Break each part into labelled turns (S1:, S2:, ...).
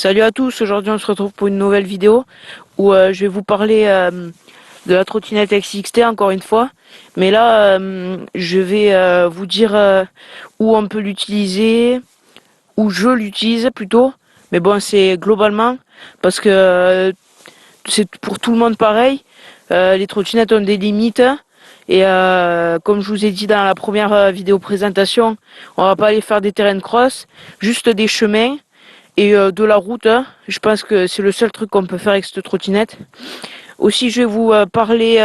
S1: Salut à tous, aujourd'hui on se retrouve pour une nouvelle vidéo où je vais vous parler de la trottinette XXT encore une fois. Mais là, je vais vous dire où on peut l'utiliser, où je l'utilise plutôt. Mais bon, c'est globalement parce que c'est pour tout le monde pareil. Les trottinettes ont des limites. Et comme je vous ai dit dans la première vidéo présentation, on va pas aller faire des terrains de cross, juste des chemins. Et de la route, hein. Je pense que c'est le seul truc qu'on peut faire avec cette trottinette. Aussi, je vais vous parler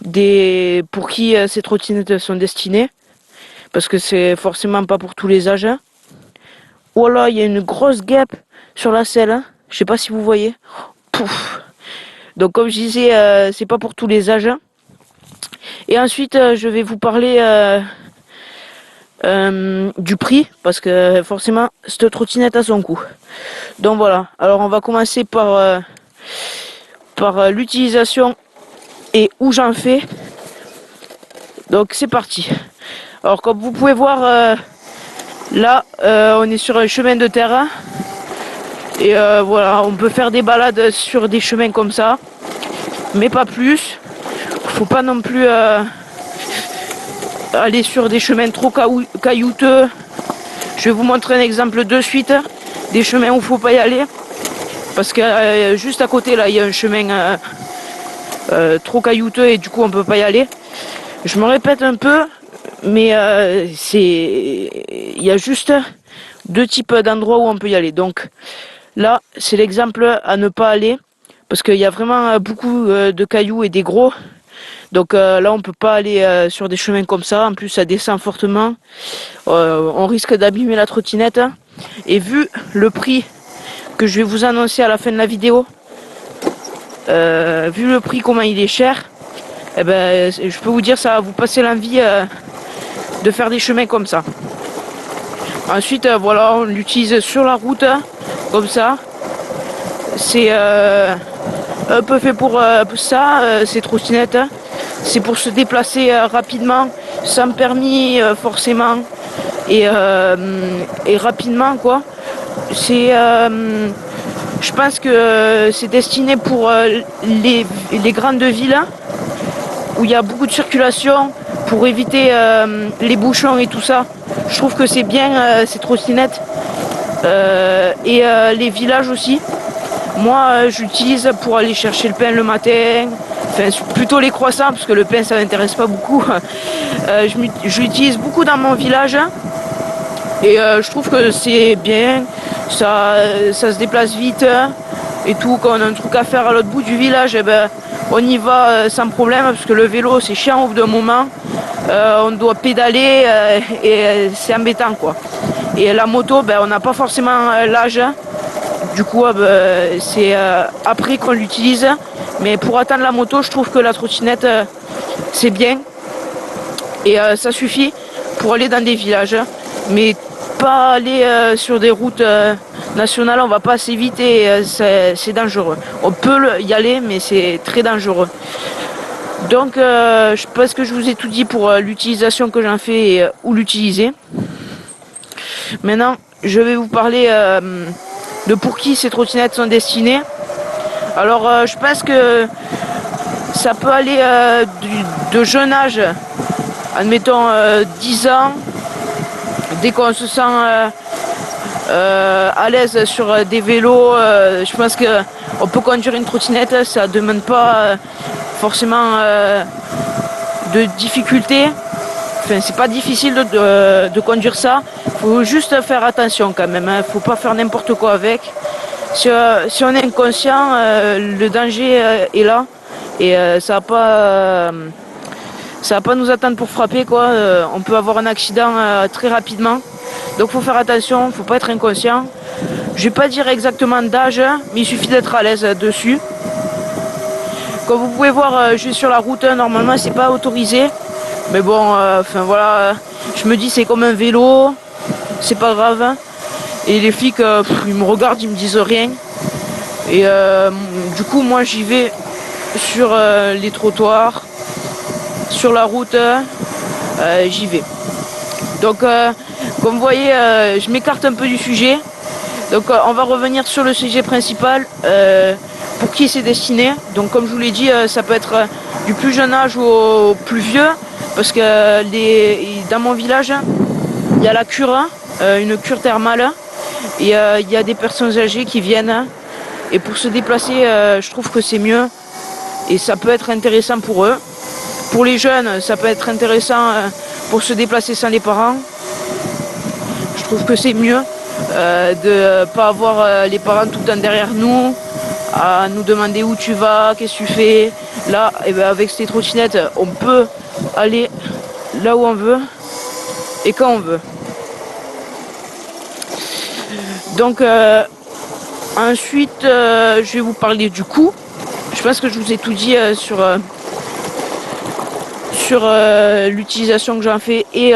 S1: des pour qui ces trottinettes sont destinées, parce que c'est forcément pas pour tous les âges. Oh là, il y a une grosse guêpe sur la selle. Hein. Je sais pas si vous voyez. Pouf. Donc comme je disais, c'est pas pour tous les âges. Et ensuite, je vais vous parler du prix, parce que forcément, cette trottinette a son coût. Donc voilà, alors on va commencer par l'utilisation et où j'en fais. Donc c'est parti. Alors comme vous pouvez voir, là on est sur un chemin de terre. Et voilà, on peut faire des balades sur des chemins comme ça, mais pas plus. Faut pas non plus aller sur des chemins trop caillouteux. Je vais vous montrer un exemple de suite des chemins où faut pas y aller. Parce que juste à côté là il y a un chemin trop caillouteux et du coup on peut pas y aller. Je me répète un peu, mais il y a juste deux types d'endroits où on peut y aller. Donc là c'est l'exemple à ne pas aller parce qu'il y a vraiment beaucoup de cailloux et des gros. Donc là on peut pas aller sur des chemins comme ça. En plus ça descend fortement. On risque d'abîmer la trottinette. Et vu le prix que je vais vous annoncer à la fin de la vidéo, vu le prix comment il est cher, eh ben, je peux vous dire ça va vous passer l'envie de faire des chemins comme ça. Ensuite voilà, on l'utilise sur la route comme ça. C'est un peu fait pour ça, ces trottinettes. C'est pour se déplacer rapidement, sans permis forcément, et rapidement quoi. C'est je pense que c'est destiné pour les grandes villes où il y a beaucoup de circulation pour éviter les bouchons et tout ça. Je trouve que c'est bien ces trottinettes et les villages aussi. Moi j'utilise pour aller chercher le pain le matin, enfin plutôt les croissants parce que le pain ça m'intéresse pas beaucoup. Je l'utilise beaucoup dans mon village et je trouve que c'est bien, ça se déplace vite et tout. Quand on a un truc à faire à l'autre bout du village, eh ben, on y va sans problème parce que le vélo c'est chiant au bout d'un moment. On doit pédaler et c'est embêtant quoi. Et la moto, ben, on n'a pas forcément l'âge. Du coup, c'est après qu'on l'utilise. Mais pour atteindre la moto, je trouve que la trottinette, c'est bien. Et ça suffit pour aller dans des villages. Mais pas aller sur des routes nationales, on va pas assez vite et c'est dangereux. On peut y aller, mais c'est très dangereux. Donc, je pense que je vous ai tout dit pour l'utilisation que j'en fais et où l'utiliser. Maintenant, je vais vous parler de pour qui ces trottinettes sont destinées. Alors je pense que ça peut aller de jeune âge, admettons 10 ans, dès qu'on se sent à l'aise sur des vélos, je pense qu'on peut conduire une trottinette, ça ne demande pas forcément de difficulté. Enfin, c'est pas difficile de conduire ça. Faut juste faire attention quand même. Faut pas faire n'importe quoi avec. Si on est inconscient, le danger est là et ça va pas nous attendre pour frapper quoi. On peut avoir un accident très rapidement. Donc faut faire attention. Faut pas être inconscient. Je vais pas dire exactement d'âge, mais il suffit d'être à l'aise dessus. Comme vous pouvez voir, je suis sur la route. Normalement, c'est pas autorisé. Mais bon, enfin voilà, je me dis c'est comme un vélo, c'est pas grave. Et les flics, ils me regardent, ils me disent rien. Et du coup, moi j'y vais sur les trottoirs, sur la route, j'y vais. Donc, comme vous voyez, je m'écarte un peu du sujet. Donc on va revenir sur le sujet principal, pour qui c'est destiné. Donc comme je vous l'ai dit, ça peut être du plus jeune âge au plus vieux, parce que dans mon village, il y a la cure, une cure thermale, et il y a des personnes âgées qui viennent, et pour se déplacer, je trouve que c'est mieux, et ça peut être intéressant pour eux. Pour les jeunes, ça peut être intéressant pour se déplacer sans les parents. Je trouve que c'est mieux de pas avoir les parents tout le temps derrière nous, à nous demander où tu vas, qu'est-ce que tu fais. Là, et ben avec ces trottinettes, on peut aller là où on veut et quand on veut. Donc ensuite, je vais vous parler du coût. Je pense que je vous ai tout dit sur l'utilisation que j'en fais et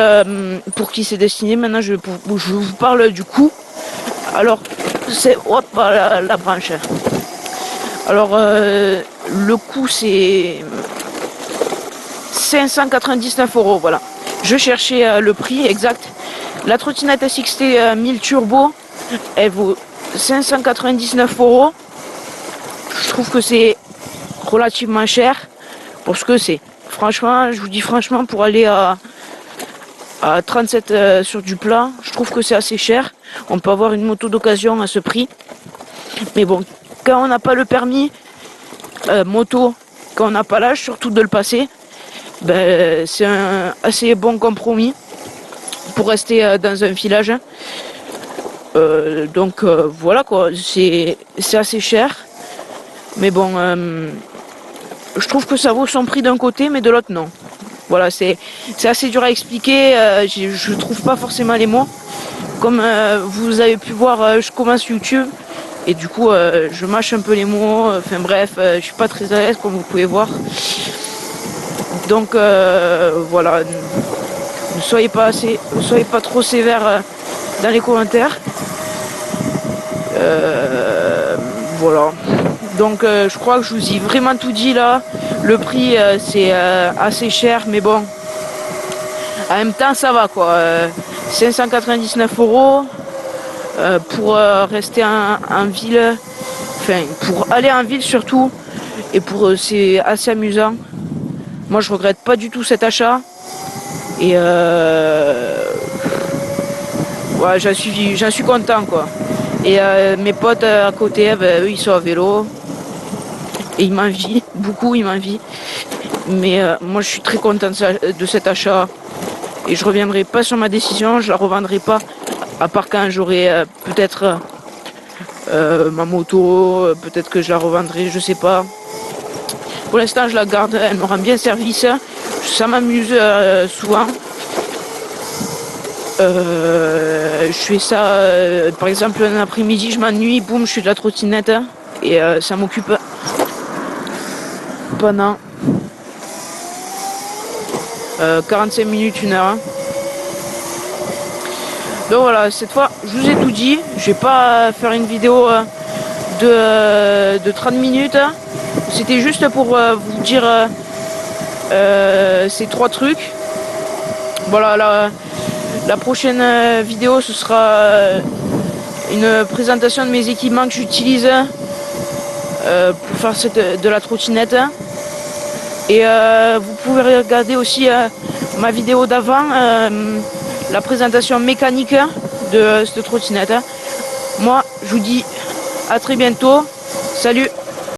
S1: pour qui c'est destiné. Maintenant, je vous parle du coût. Alors, c'est la branche. Alors, le coût, c'est 599 €. Voilà. Je cherchais le prix exact. La trottinette SXT 1000 Turbo, elle vaut 599 €. Je trouve que c'est relativement cher pour ce que c'est. Franchement, je vous dis franchement, pour aller à 37 sur du plat, je trouve que c'est assez cher. On peut avoir une moto d'occasion à ce prix. Mais bon, quand on n'a pas le permis moto, quand on n'a pas l'âge, surtout de le passer, ben, c'est un assez bon compromis pour rester dans un village. Donc voilà quoi, c'est assez cher. Mais bon, je trouve que ça vaut son prix d'un côté, mais de l'autre non. Voilà, c'est assez dur à expliquer, je trouve pas forcément les mots. Comme vous avez pu voir, je commence YouTube, et du coup je mâche un peu les mots, enfin bref, je suis pas très à l'aise comme vous pouvez voir. Donc voilà, ne soyez pas trop sévères dans les commentaires. Voilà. Donc je crois que je vous ai vraiment tout dit là. Le prix c'est assez cher, mais bon, en même temps ça va quoi. 599 € pour rester en ville, enfin pour aller en ville surtout, et pour c'est assez amusant. Moi je regrette pas du tout cet achat, et ouais, j'en suis content quoi. Et mes potes à côté, ben, eux ils sont à vélo. Et il m'envie, beaucoup il m'envie. Mais moi je suis très content de cet achat. Et je reviendrai pas sur ma décision, je la revendrai pas. À part quand j'aurai peut-être ma moto, peut-être que je la revendrai, je sais pas. Pour l'instant je la garde, elle me rend bien service. Ça m'amuse souvent. Je fais ça, par exemple un après-midi je m'ennuie, boum, je fais de la trottinette. Et ça m'occupe pendant 45 minutes, 1 heure. Donc voilà, cette fois je vous ai tout dit. Je vais pas faire une vidéo de 30 minutes. C'était juste pour vous dire ces 3 trucs. Voilà, la prochaine vidéo ce sera une présentation de mes équipements que j'utilise pour faire de la trottinette. Et vous pouvez regarder aussi ma vidéo d'avant, la présentation mécanique de cette trottinette. Moi, je vous dis à très bientôt. Salut!